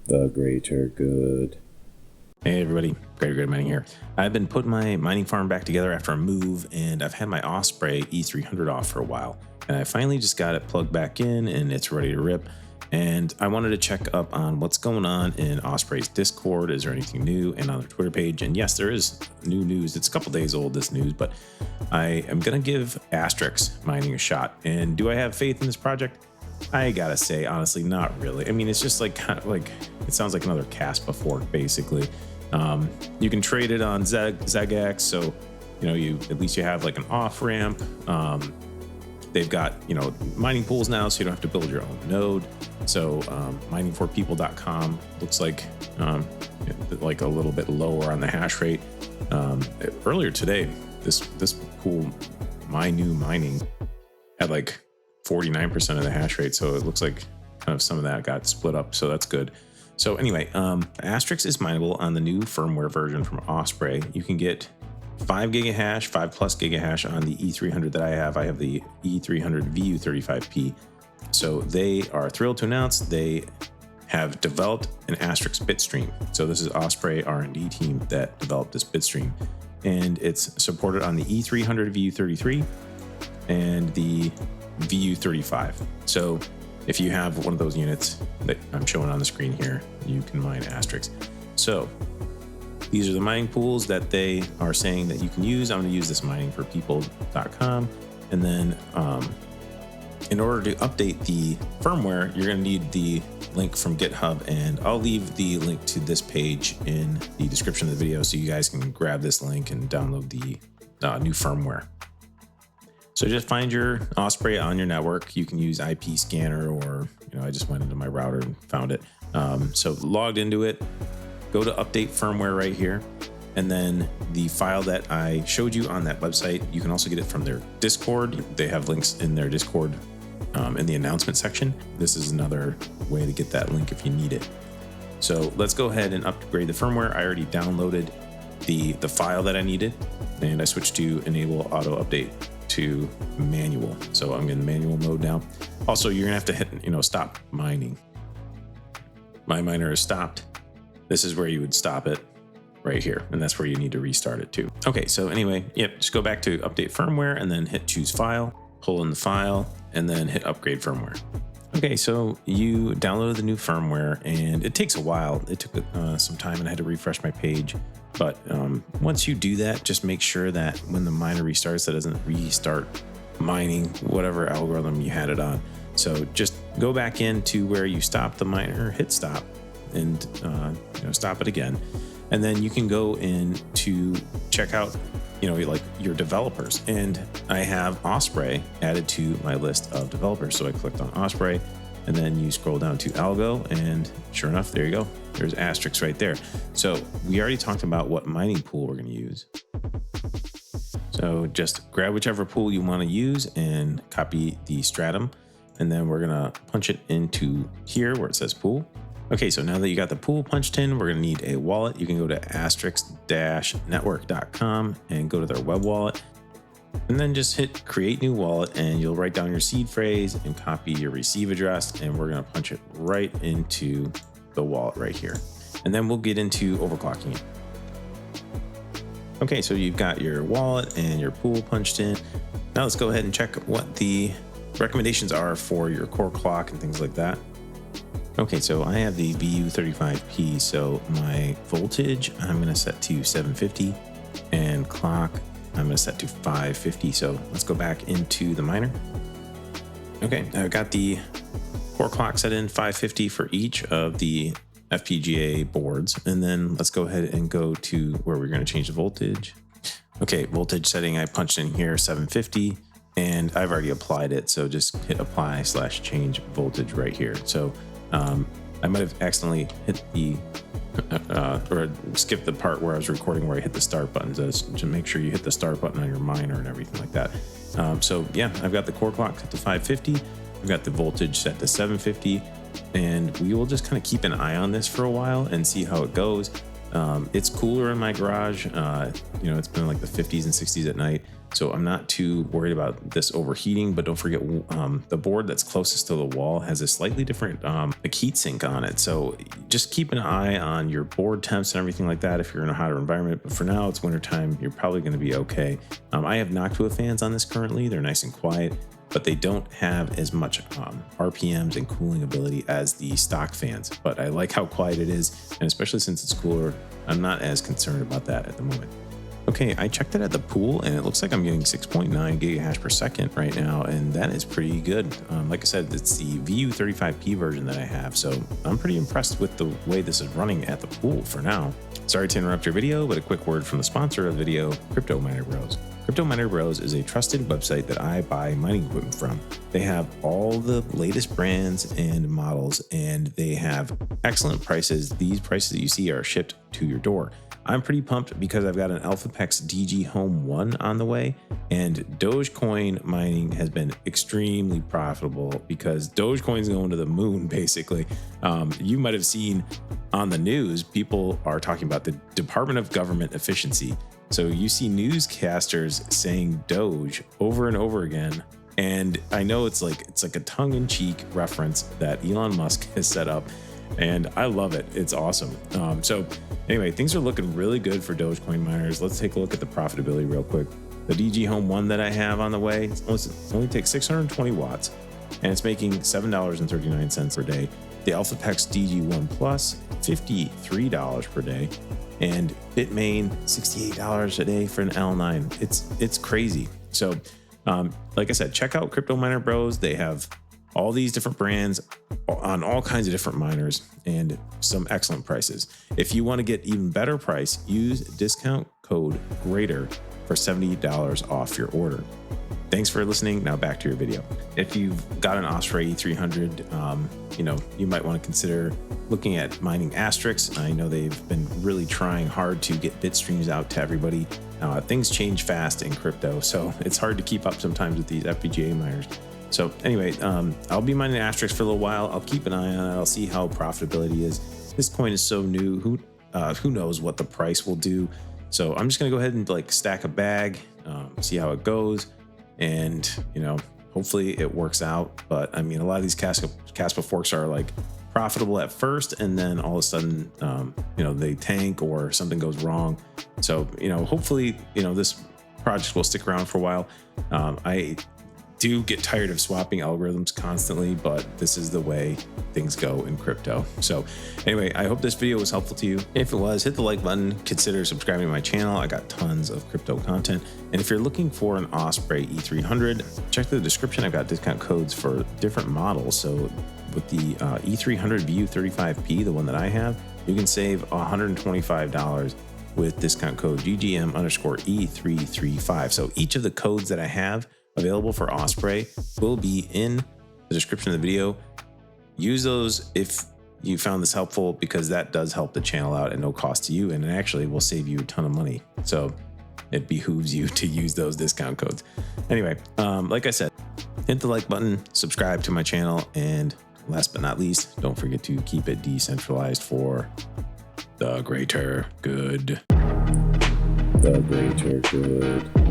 the greater good. Hey everybody, Greater Good Mining here. I've been putting my mining farm back together after a move, and I've had my Osprey E300 off for a while, and I finally just got it plugged back in and it's ready to rip. And I wanted to check up on what's going on in Osprey's Discord. Is there anything new? And on their Twitter page. And yes, there is new news. It's a couple days old, this news, but I am going to give Astrix mining a shot. And do I have faith in this project? I gotta say, honestly, not really. I mean, it's just like kind of like, it sounds like another Caspa fork, basically. You can trade it on Zegex, so you at least you have like an off ramp. They've got mining pools now, so you don't have to build your own node. So miningforpeople.com looks like a little bit lower on the hash rate. Earlier today, this pool, My New Mining, had like 49% of the hash rate, so it looks like kind of some of that got split up, so that's good. So anyway, Astrix is mineable on the new firmware version from Osprey. You can get 5 gigahash, 5 plus gigahash on the E300 that I have. I have the E300 VU35P. So they are thrilled to announce they have developed an Astrix bitstream. So this is Osprey R&D team that developed this bitstream, and it's supported on the E300 VU33 and the VU35. So if you have one of those units that I'm showing on the screen here, you can mine Astrix. So these are the mining pools that they are saying that you can use. I'm going to use this miningforpeople.com. And then in order to update the firmware, you're going to need the link from GitHub. And I'll leave the link to this page in the description of the video so you guys can grab this link and download the new firmware. So just find your Osprey on your network. You can use IP scanner, or I just went into my router and found it. So logged into it, go to update firmware right here. And then the file that I showed you on that website, you can also get it from their Discord. They have links in their Discord in the announcement section. This is another way to get that link if you need it. So let's go ahead and upgrade the firmware. I already downloaded the file that I needed, and I switched to enable auto update to manual. So I'm in manual mode now. Also, you're gonna have to hit stop mining. My miner is stopped. This is where you would stop it right here, and that's where you need to restart it too. Okay, so anyway, just go back to update firmware and then hit choose file, pull in the file, and then hit upgrade firmware. Okay, so you downloaded the new firmware, and it takes a while. It took some time, and I had to refresh my page. But once you do that, just make sure that when the miner restarts, that doesn't restart mining whatever algorithm you had it on. So just go back into where you stopped the miner, hit stop, and stop it again. And then you can go in to check out like your developers. And I have Osprey added to my list of developers. So I clicked on Osprey, and then you scroll down to Algo, and sure enough, there you go. There's Astrix right there. So we already talked about what mining pool we're going to use. So just grab whichever pool you want to use and copy the stratum. And then we're going to punch it into here where it says pool. Okay, so now that you got the pool punched in, we're going to need a wallet. You can go to astrix-network.com and go to their web wallet. And then just hit create new wallet, and you'll write down your seed phrase and copy your receive address. And we're going to punch it right into the wallet right here. And then we'll get into overclocking it. Okay, so you've got your wallet and your pool punched in. Now let's go ahead and check what the recommendations are for your core clock and things like that. Okay, so I have the VU35P, so my voltage I'm going to set to 750, and clock I'm going to set to 550. So let's go back into the miner. Okay, I've got the core clock set in 550 for each of the FPGA boards, and then let's go ahead and go to where we're going to change the voltage. Okay, voltage setting I punched in here 750, and I've already applied it, so just hit apply/change voltage right here. So I might have accidentally hit the or skipped the part where I was recording where I hit the start button, to make sure you hit the start button on your miner and everything like that. So yeah, I've got the core clock set to 550. I've got the voltage set to 750, and we will just kind of keep an eye on this for a while and see how it goes. It's cooler in my garage. It's been like the 50s and 60s at night, so I'm not too worried about this overheating. But don't forget, the board that's closest to the wall has a slightly different like heat sink on it. So just keep an eye on your board temps and everything like that if you're in a hotter environment. But for now, it's wintertime. You're probably going to be okay. I have Noctua fans on this currently. They're nice and quiet, but they don't have as much RPMs and cooling ability as the stock fans. But I like how quiet it is, and especially since it's cooler, I'm not as concerned about that at the moment. Okay, I checked it at the pool, and it looks like I'm getting 6.9 gigahash per second right now, and that is pretty good. Like I said, it's the VU35P version that I have, so I'm pretty impressed with the way this is running at the pool for now. Sorry to interrupt your video, but a quick word from the sponsor of the video, Crypto Miner Bros. Crypto Miner Bros is a trusted website that I buy mining equipment from. They have all the latest brands and models, and they have excellent prices. These prices that you see are shipped to your door. I'm pretty pumped because I've got an AlphaPex DG Home 1 on the way, and Dogecoin mining has been extremely profitable because Dogecoin's going to the moon, basically. You might have seen on the news, people are talking about the Department of Government Efficiency. So you see newscasters saying Doge over and over again. And I know it's like a tongue-in-cheek reference that Elon Musk has set up, and I love it. It's awesome. So anyway, things are looking really good for Dogecoin miners. Let's take a look at the profitability real quick. The DG Home 1 that I have on the way only takes 620 watts, and it's making $7.39 per day. The AlphaPex DG1 Plus, $53 per day, and Bitmain, $68 a day for an L9. It's crazy. So like I said, check out Crypto Miner Bros. They have all these different brands on all kinds of different miners and some excellent prices. If you want to get even better price, use discount code GREATER for $70 off your order. Thanks for listening. Now back to your video. If you've got an Osprey E300, you might want to consider looking at mining Asterix. I know they've been really trying hard to get bit streams out to everybody. Things change fast in crypto, so it's hard to keep up sometimes with these FPGA miners. So anyway, I'll be mining Asterix for a little while. I'll keep an eye on it. I'll see how profitability is. This coin is so new. Who knows what the price will do? So I'm just gonna go ahead and stack a bag, see how it goes, and hopefully it works out. But I mean, a lot of these Kaspa forks are profitable at first, and then all of a sudden, they tank or something goes wrong. So hopefully, this project will stick around for a while. I do get tired of swapping algorithms constantly, but this is the way things go in crypto. So anyway, I hope this video was helpful to you. If it was, hit the like button, consider subscribing to my channel. I got tons of crypto content. And if you're looking for an Osprey E300, check the description. I've got discount codes for different models. So with the E300 VU35P, the one that I have, you can save $125 with discount code GGM_E335. So each of the codes that I have available for Osprey will be in the description of the video. Use those if you found this helpful, because that does help the channel out at no cost to you, and it actually will save you a ton of money. So it behooves you to use those discount codes. Anyway, like I said, hit the like button, subscribe to my channel, and last but not least, don't forget to keep it decentralized for the greater good. The greater good.